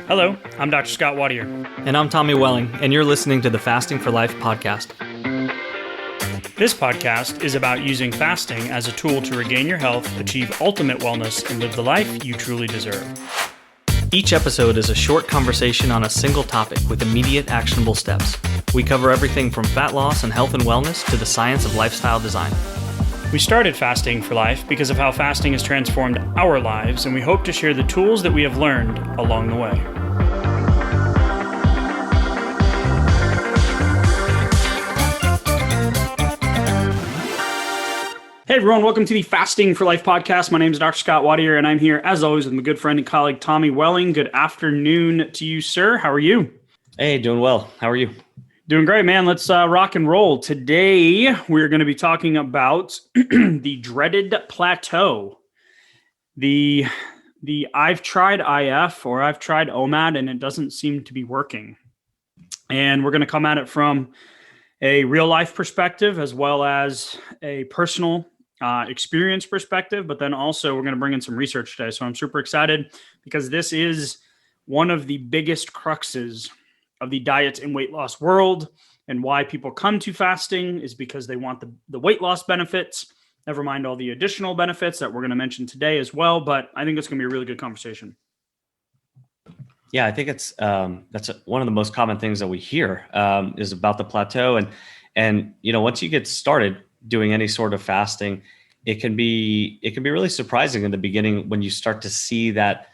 Hello, I'm Dr. Scott Wattier. And I'm Tommy Welling, and you're listening to the Fasting for Life podcast. This podcast is about using fasting as a tool to regain your health, achieve ultimate wellness, and live the life you truly deserve. Each episode is a short conversation on a single topic with immediate actionable steps. We cover everything from fat loss and health and wellness to the science of lifestyle design. We started Fasting for Life because of how fasting has transformed our lives, and we hope to share the tools that we have learned along the way. Hey everyone, welcome to the Fasting for Life podcast. My name is Dr. Scott Wattier, and I'm here as always with my good friend and colleague Tommy Welling. Good afternoon to you, sir. How are you? Hey, doing well. How are you? Doing great, man. Let's rock and roll. Today, we're going to be talking about the dreaded plateau. The I've tried IF or I've tried OMAD and it doesn't seem to be working. And we're going to come at it from a real life perspective as well as a personal experience perspective, but then also we're going to bring in some research today. So I'm super excited because this is one of the biggest cruxes of the diet and weight loss world, and why people come to fasting is because they want the weight loss benefits, never mind all the additional benefits that we're going to mention today as well. But I think it's going to be a really good conversation. Yeah, I think it's that's one of the most common things that we hear is about the plateau, and you know, once you get started doing any sort of fasting, it can be really surprising in the beginning when you start to see that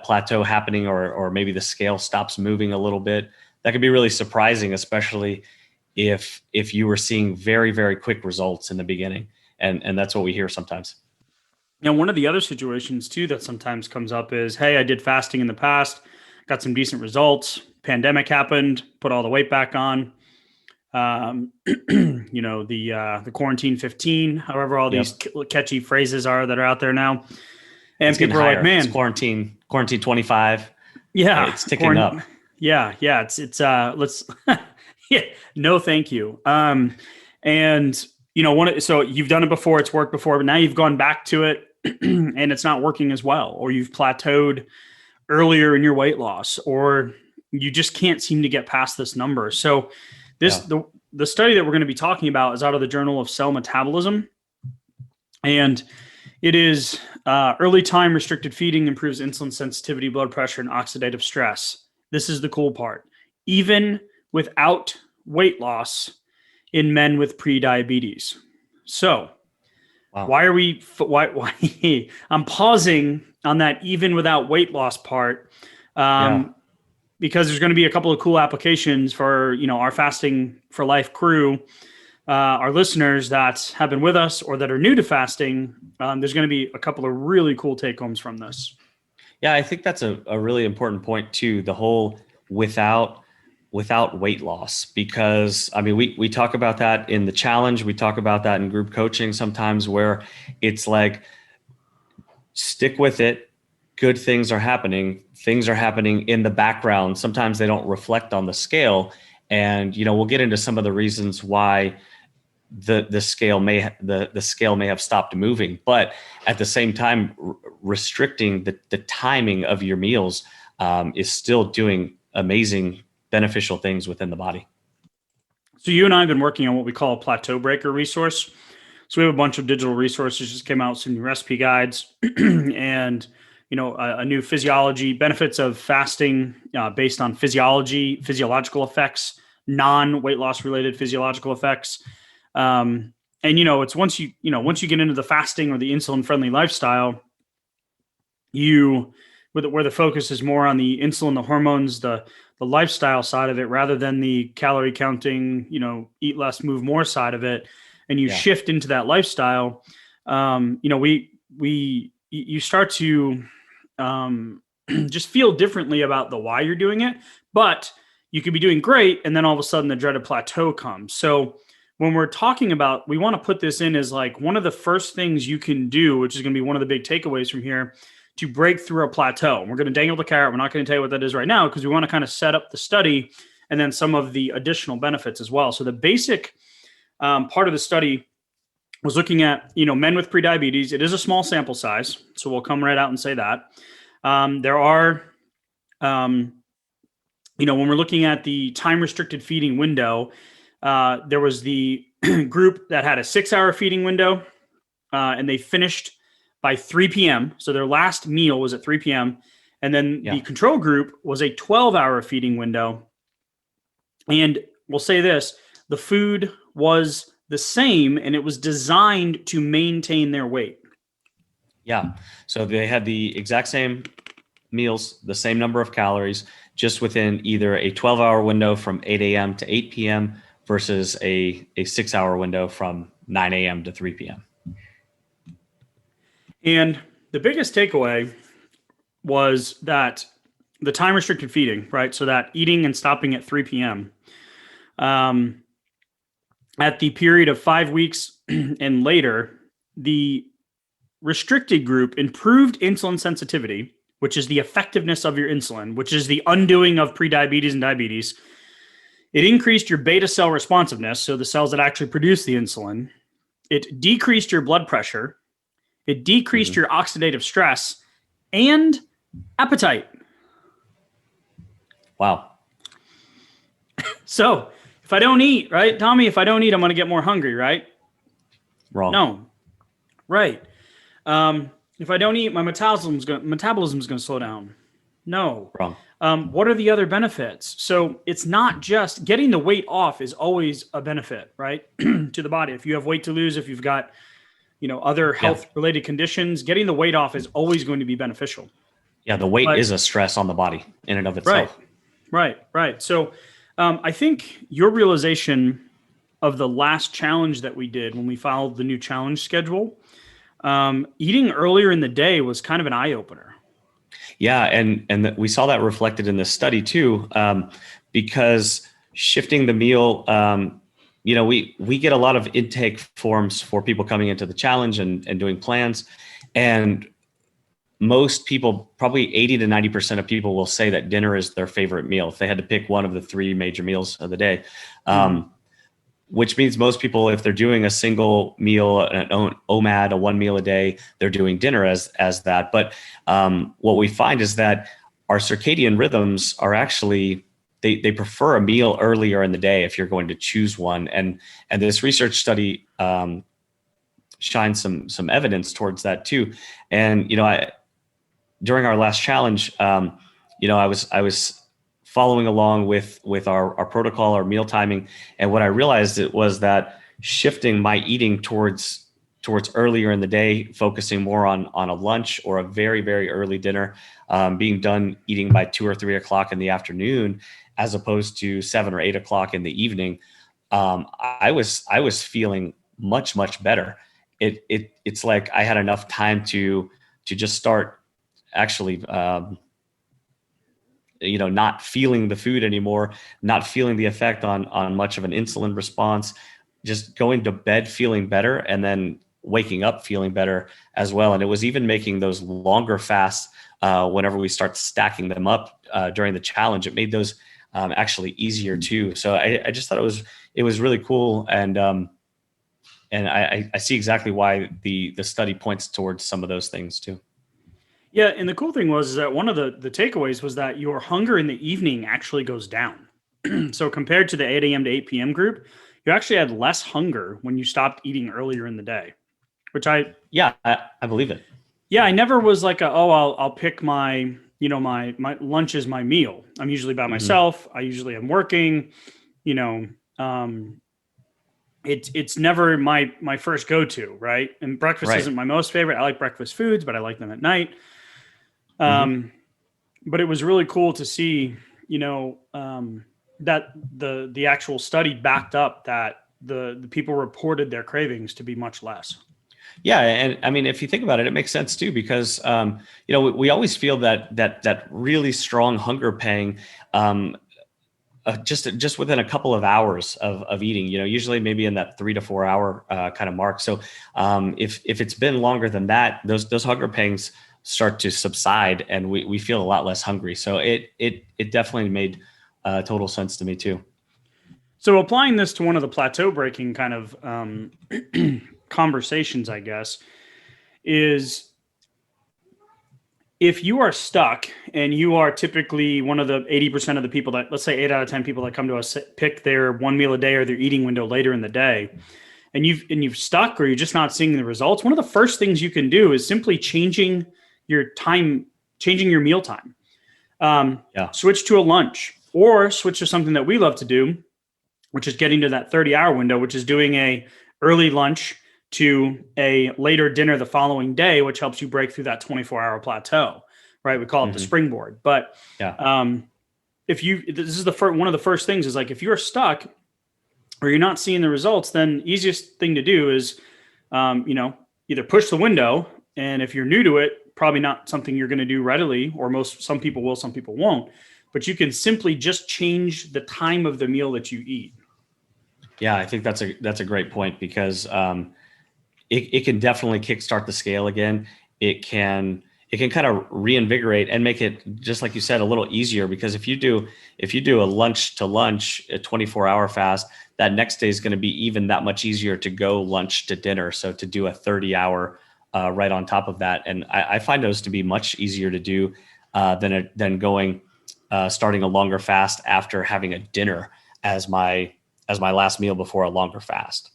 plateau happening, or maybe the scale stops moving a little bit. That can be really surprising, especially if you were seeing very, very quick results in the beginning, and that's what we hear sometimes. Now, one of the other situations too that sometimes comes up is, hey, I did fasting in the past, got some decent results. Pandemic happened, put all the weight back on. You know, the quarantine 15, however, all these catchy phrases that are out there now. And it's people are like, man, it's quarantine 25. Yeah. It's ticking up. Yeah. It's let's, yeah, no, thank you. And you know, so you've done it before, it's worked before, but now you've gone back to it and it's not working as well, or you've plateaued earlier in your weight loss, or you just can't seem to get past this number. So the study that we're going to be talking about is out of the Journal of Cell Metabolism. And it is early time restricted feeding improves insulin sensitivity, blood pressure, and oxidative stress. This is the cool part. Even without weight loss in men with pre-diabetes. So why I'm pausing on that even without weight loss part, because there's going to be a couple of cool applications for, you know, our Fasting for Life crew, our listeners that have been with us or that are new to fasting. There's going to be a couple of really cool take homes from this. Yeah, I think that's a really important point too, the whole without weight loss, because I mean, we talk about that in the challenge. We talk about that in group coaching sometimes, where it's like, stick with it. Good things are happening. Things are happening in the background. Sometimes they don't reflect on the scale. And, you know, we'll get into some of the reasons why the scale may have stopped moving, but at the same time, restricting the timing of your meals is still doing amazing beneficial things within the body. So you and I have been working on what we call a plateau breaker resource. So we have a bunch of digital resources, just came out with some new recipe guides and, you know, a new physiology benefits of fasting based on physiological effects, non-weight loss related physiological effects. And, you know, it's once you get into the fasting or the insulin friendly lifestyle, where the focus is more on the insulin, the hormones, the lifestyle side of it, rather than the calorie counting, you know, eat less, move more side of it. And you shift into that lifestyle, you know, you start to just feel differently about the why you're doing it, but you could be doing great. And then all of a sudden the dreaded plateau comes. So when we're talking about, we want to put this in as like one of the first things you can do, which is going to be one of the big takeaways from here, to break through a plateau. We're going to dangle the carrot. We're not going to tell you what that is right now, because we want to kind of set up the study and then some of the additional benefits as well. So the basic part of the study was looking at, men with prediabetes. It is a small sample size, so we'll come right out and say that. There are, when we're looking at the time restricted feeding window, there was the group that had a 6-hour feeding window, and they finished by 3 p.m. So their last meal was at 3 p.m. And then the control group was a 12-hour feeding window. And we'll say this, the food was the same, and it was designed to maintain their weight. Yeah. So they had the exact same meals, the same number of calories, just within either a 12-hour window from 8 a.m. to 8 p.m. versus a 6-hour window from 9 a.m. to 3 p.m. And the biggest takeaway was that the time restricted feeding, right? So that eating and stopping at 3 p.m. At the period of 5 weeks and later, the restricted group improved insulin sensitivity, which is the effectiveness of your insulin, which is the undoing of prediabetes and diabetes. It increased your beta cell responsiveness, so the cells that actually produce the insulin. It decreased your blood pressure. It decreased your oxidative stress and appetite. Wow. So if I don't eat, right, Tommy, if I don't eat, I'm going to get more hungry, right? Wrong. No. Right. If I don't eat, my metabolism is going to slow down. No. Wrong. What are the other benefits? So it's not just getting the weight off is always a benefit, right? To the body. If you have weight to lose, if you've got, other health related conditions, getting the weight off is always going to be beneficial. Yeah. The weight is a stress on the body in and of itself. Right. So I think your realization of the last challenge that we did when we followed the new challenge schedule, eating earlier in the day was kind of an eye opener. Yeah, and we saw that reflected in this study too, because shifting the meal, we get a lot of intake forms for people coming into the challenge and doing plans, and most people, probably 80 to 90% of people, will say that dinner is their favorite meal if they had to pick one of the 3 major meals of the day. Which means most people, if they're doing a single meal, an OMAD, a 1 meal a day, they're doing dinner as that. But what we find is that our circadian rhythms are actually, they prefer a meal earlier in the day if you're going to choose one. And this research study shines some evidence towards that too. And during our last challenge, I was following along with our protocol, our meal timing. And what I realized was that shifting my eating towards earlier in the day, focusing more on a lunch or a very, very early dinner, being done eating by 2 or 3 o'clock in the afternoon, as opposed to 7 or 8 o'clock in the evening, I was feeling much, much better. It's like I had enough time to just start actually, not feeling the food anymore, not feeling the effect on much of an insulin response, just going to bed feeling better and then waking up feeling better as well. And it was even making those longer fasts, whenever we start stacking them up during the challenge, it made those actually easier too. So I just thought it was really cool. And I see exactly why the study points towards some of those things too. Yeah, and the cool thing was that one of the takeaways was that your hunger in the evening actually goes down. So compared to the 8 a.m. to 8 p.m. group, you actually had less hunger when you stopped eating earlier in the day, which I believe it. Yeah, I never was like I'll pick my my lunch is my meal. I'm usually by myself. I usually am working. It's never my first go-to, right? And breakfast isn't my most favorite. I like breakfast foods, but I like them at night. But it was really cool to see, that the actual study backed up that the people reported their cravings to be much less. Yeah, and I mean, if you think about it, it makes sense too, because we always feel that really strong hunger pang, just within a couple of hours of eating, usually maybe in that 3 to 4 hour kind of mark. So if it's been longer than that, those hunger pangs start to subside and we feel a lot less hungry. So it definitely made total sense to me too. So applying this to one of the plateau breaking kind of conversations, I guess, is if you are stuck and you are typically one of the 80% of the people that, let's say 8 out of 10 people that come to us pick their one meal a day or their eating window later in the day, and you've stuck or you're just not seeing the results, one of the first things you can do is simply changing your time, changing your meal time. Switch to a lunch or switch to something that we love to do, which is getting to that 30-hour window, which is doing a early lunch to a later dinner the following day, which helps you break through that 24-hour plateau, right? We call it the springboard. But this is one of the first things is like, if you're stuck or you're not seeing the results, then easiest thing to do is, either push the window. And if you're new to it, probably not something you're going to do readily, or some people will, some people won't, but you can simply just change the time of the meal that you eat. Yeah, I think that's a great point, because it can definitely kickstart the scale again. It can kind of reinvigorate and make it, just like you said, a little easier, because if you do a lunch to lunch, a 24-hour fast, that next day is going to be even that much easier to go lunch to dinner. So to do a 30-hour right on top of that, and I find those to be much easier to do than going starting a longer fast after having a dinner as my last meal before a longer fast.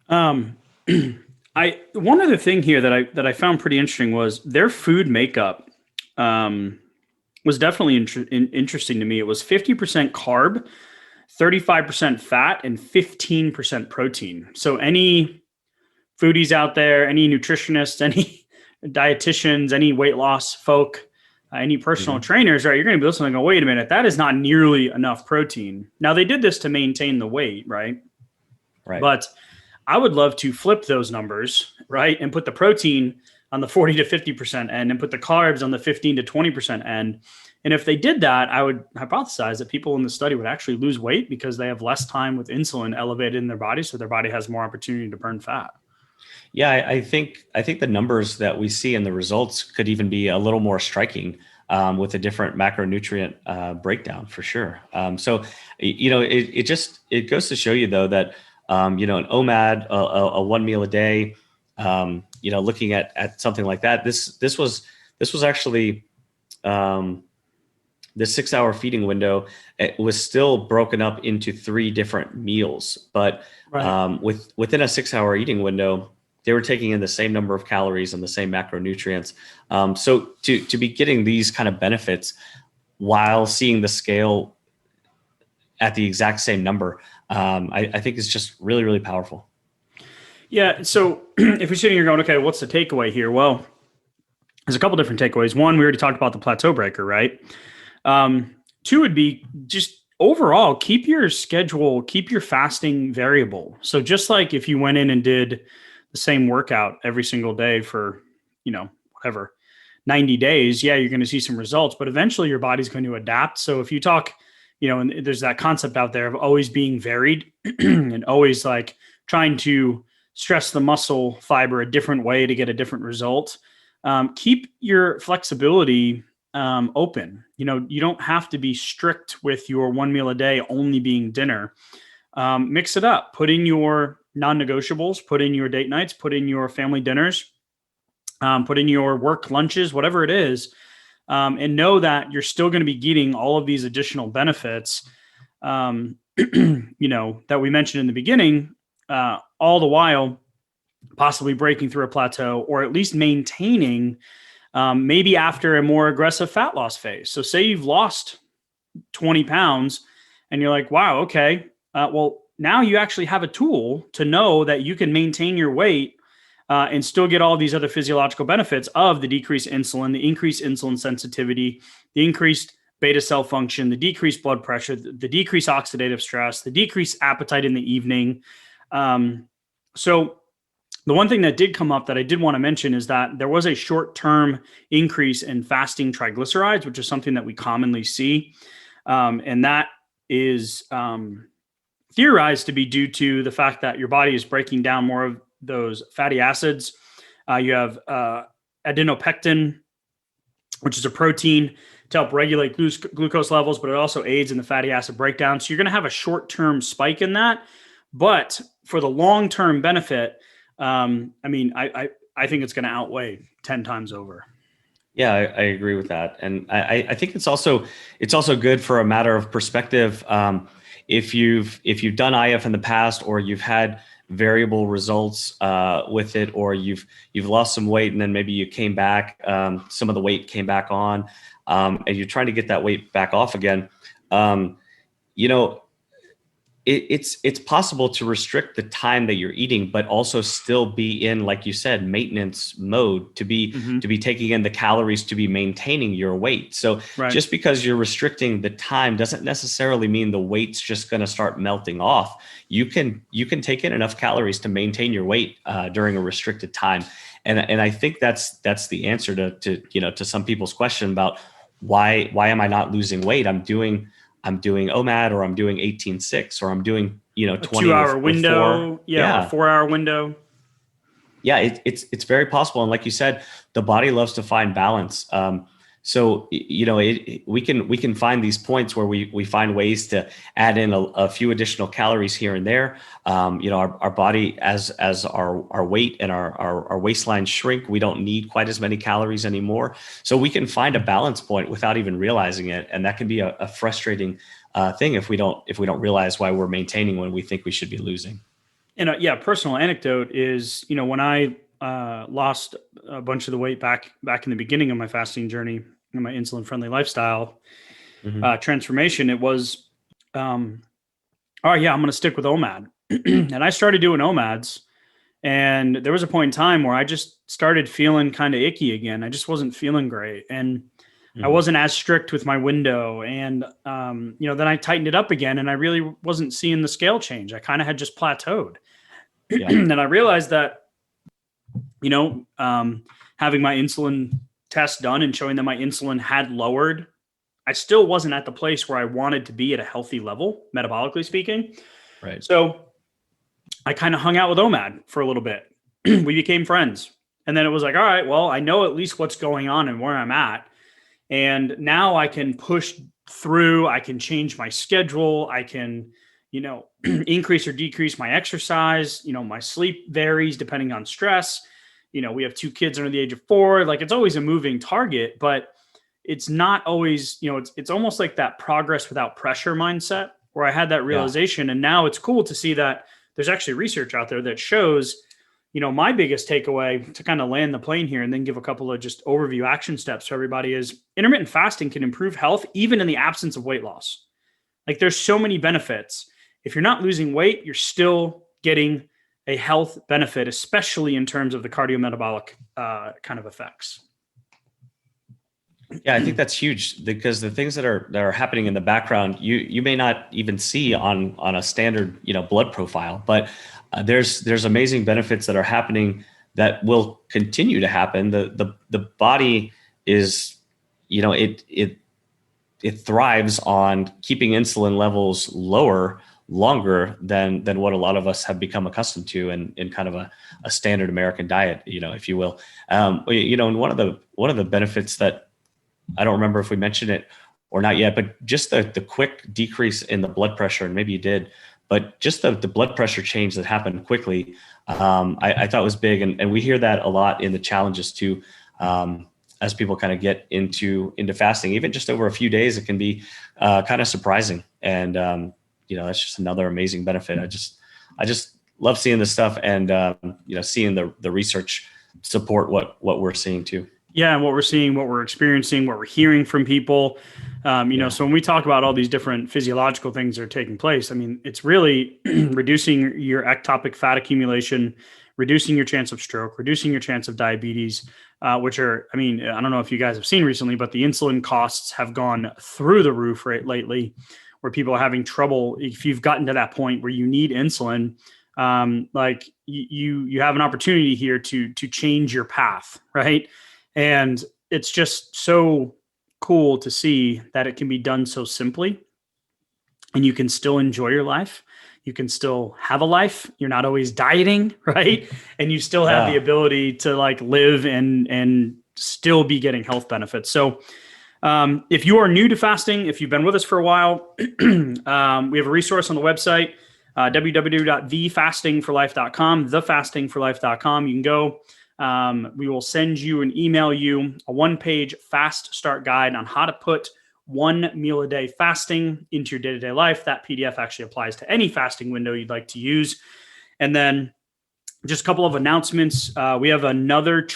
One other thing here that I found pretty interesting was their food makeup was definitely interesting to me. It was 50% carb, 35% fat, and 15% protein. So any foodies out there, any nutritionists, any dietitians, any weight loss folk, any personal trainers, right? You're going to be listening and go, wait a minute, that is not nearly enough protein. Now they did this to maintain the weight, right? Right. But I would love to flip those numbers, right? And put the protein on the 40 to 50% end and put the carbs on the 15 to 20% end. And if they did that, I would hypothesize that people in the study would actually lose weight because they have less time with insulin elevated in their body. So their body has more opportunity to burn fat. Yeah, I think the numbers that we see in the results could even be a little more striking with a different macronutrient breakdown for sure. So, it goes to show you though that, an OMAD, a one meal a day, looking at something like that, this was actually, the 6-hour feeding window, it was still broken up into 3 different meals, but within a 6-hour eating window, they were taking in the same number of calories and the same macronutrients. So to be getting these kind of benefits while seeing the scale at the exact same number, I think is just really, really powerful. Yeah. So if you're sitting here going, okay, what's the takeaway here? Well, there's a couple different takeaways. One, we already talked about the plateau breaker, right? 2 would be just overall, keep your schedule, keep your fasting variable. So just like if you went in and did the same workout every single day for, 90 days, yeah, you're going to see some results, but eventually your body's going to adapt. So if you talk, and there's that concept out there of always being varied and always like trying to stress the muscle fiber a different way to get a different result. Keep your flexibility open. You don't have to be strict with your one meal a day only being dinner. Mix it up. Put in your non-negotiables, put in your date nights, put in your family dinners, put in your work lunches, whatever it is, and know that you're still going to be getting all of these additional benefits, that we mentioned in the beginning, all the while possibly breaking through a plateau or at least maintaining, maybe after a more aggressive fat loss phase. So say you've lost 20 pounds and you're like, wow, okay. Well, now you actually have a tool to know that you can maintain your weight and still get all these other physiological benefits of the decreased insulin, the increased insulin sensitivity, the increased beta cell function, the decreased blood pressure, the decreased oxidative stress, the decreased appetite in the evening. So the one thing that did come up that I did want to mention is that there was a short-term increase in fasting triglycerides, which is something that we commonly see. And that is theorized to be due to the fact that your body is breaking down more of those fatty acids. You have adenopectin, which is a protein to help regulate glucose levels, but it also aids in the fatty acid breakdown. So you're going to have a short-term spike in that. But for the long-term benefit, I think it's going to outweigh 10 times over. Yeah, I agree with that, and I think it's also good for a matter of perspective. If you've done IF in the past, or you've had variable results with it, or you've lost some weight and then maybe you came back, some of the weight came back on, and you're trying to get that weight back off again. Um, you know, it's possible to restrict the time that you're eating, but also still be in, like you said, maintenance mode, to be Mm-hmm. taking in the calories, to be maintaining your weight. So Right. just because you're restricting the time doesn't necessarily mean the weight's just going to start melting off. You can take in enough calories to maintain your weight during a restricted time, and I think that's the answer to some people's question about why am I not losing weight? I'm doing OMAD, or I'm doing 18-6, or I'm doing, A 20 2 hour with 4. window. Yeah. Or a 4 hour window. Yeah, it's very possible. And like you said, the body loves to find balance. So we can find these points where we find ways to add in a few additional calories here and there. Our body, as our weight and our waistline shrink, we don't need quite as many calories anymore. So we can find a balance point without even realizing it, and that can be a frustrating thing if we don't realize why we're maintaining when we think we should be losing. And personal anecdote is, when I lost a bunch of the weight back in the beginning of my fasting journey and my insulin friendly lifestyle transformation, it was, all right, yeah, I'm going to stick with OMAD. And I started doing OMADs, and there was a point in time where I just started feeling kind of icky again. I just wasn't feeling great. And I wasn't as strict with my window. And, then I tightened it up again, and I really wasn't seeing the scale change. I kind of had just plateaued. Yeah. And I realized that, having my insulin test done and showing that my insulin had lowered, I still wasn't at the place where I wanted to be at a healthy level, metabolically speaking. Right. So I kind of hung out with OMAD for a little bit. We became friends. And then it was like, all right, well, I know at least what's going on and where I'm at. And now I can push through, I can change my schedule. I can, increase or decrease my exercise. My sleep varies depending on stress. We have 2 kids under the age of 4. Like, it's always a moving target, but it's not always, it's almost like that progress without pressure mindset where I had that realization. Yeah. And now it's cool to see that there's actually research out there that shows, my biggest takeaway to kind of land the plane here and then give a couple of just overview action steps for everybody is intermittent fasting can improve health even in the absence of weight loss. Like, there's so many benefits. If you're not losing weight, you're still getting a health benefit, especially in terms of the cardiometabolic kind of effects. Yeah, I think that's huge, because the things that are happening in the background, you may not even see on a standard blood profile, but there's amazing benefits that are happening that will continue to happen. The body is, it thrives on keeping insulin levels lower longer than what a lot of us have become accustomed to in kind of a standard American diet, if you will. And one of the benefits that, I don't remember if we mentioned it or not yet, but just the quick decrease in the blood pressure, and maybe you did, but just the blood pressure change that happened quickly, I thought was big. And we hear that a lot in the challenges too, as people kind of get into fasting. Even just over a few days, it can be kind of surprising. And, that's just another amazing benefit. I just love seeing this stuff, and, seeing the research support what we're seeing too. Yeah, and what we're seeing, what we're experiencing, what we're hearing from people, so when we talk about all these different physiological things that are taking place, I mean, it's really reducing your ectopic fat accumulation, reducing your chance of stroke, reducing your chance of diabetes, which are, I don't know if you guys have seen recently, but the insulin costs have gone through the roof lately, where people are having trouble. If you've gotten to that point where you need insulin, you have an opportunity here to change your path, right? And it's just so cool to see that it can be done so simply, and you can still enjoy your life. You can still have a life. You're not always dieting, right? And you still have the ability to live and still be getting health benefits. So if you are new to fasting, if you've been with us for a while, we have a resource on the website, www.thefastingforlife.com, thefastingforlife.com. You can go. We will send you and email you a 1-page fast start guide on how to put 1 meal a day fasting into your day-to-day life. That PDF actually applies to any fasting window you'd like to use. And then just a couple of announcements. We have another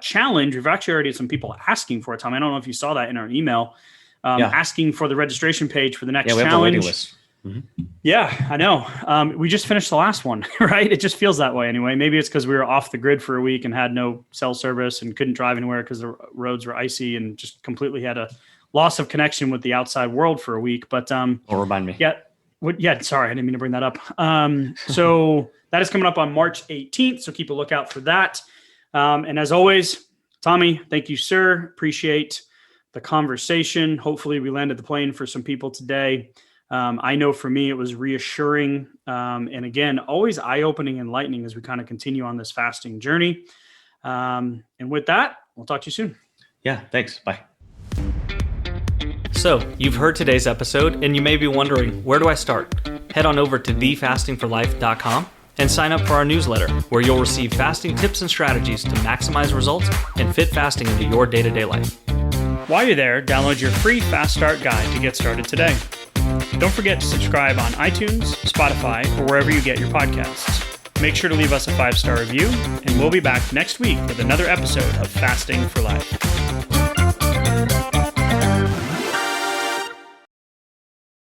challenge. We've actually already had some people asking for it, Tom. I don't know if you saw that in our email, asking for the registration page for the next challenge. We have a waiting list. Mm-hmm. Yeah, I know. We just finished the last one, right? It just feels that way anyway. Maybe it's because we were off the grid for a week and had no cell service and couldn't drive anywhere because the roads were icy and just completely had a loss of connection with the outside world for a week. But remind me. Sorry, I didn't mean to bring that up. So that is coming up on March 18th. So keep a lookout for that. And as always, Tommy, thank you, sir. Appreciate the conversation. Hopefully we landed the plane for some people today. I know for me, it was reassuring. And again, always eye-opening and enlightening as we kind of continue on this fasting journey. And with that, we'll talk to you soon. Yeah, thanks. Bye. So, you've heard today's episode, and you may be wondering, where do I start? Head on over to thefastingforlife.com and sign up for our newsletter, where you'll receive fasting tips and strategies to maximize results and fit fasting into your day-to-day life. While you're there, download your free Fast Start guide to get started today. Don't forget to subscribe on iTunes, Spotify, or wherever you get your podcasts. Make sure to leave us a 5-star review, and we'll be back next week with another episode of Fasting for Life.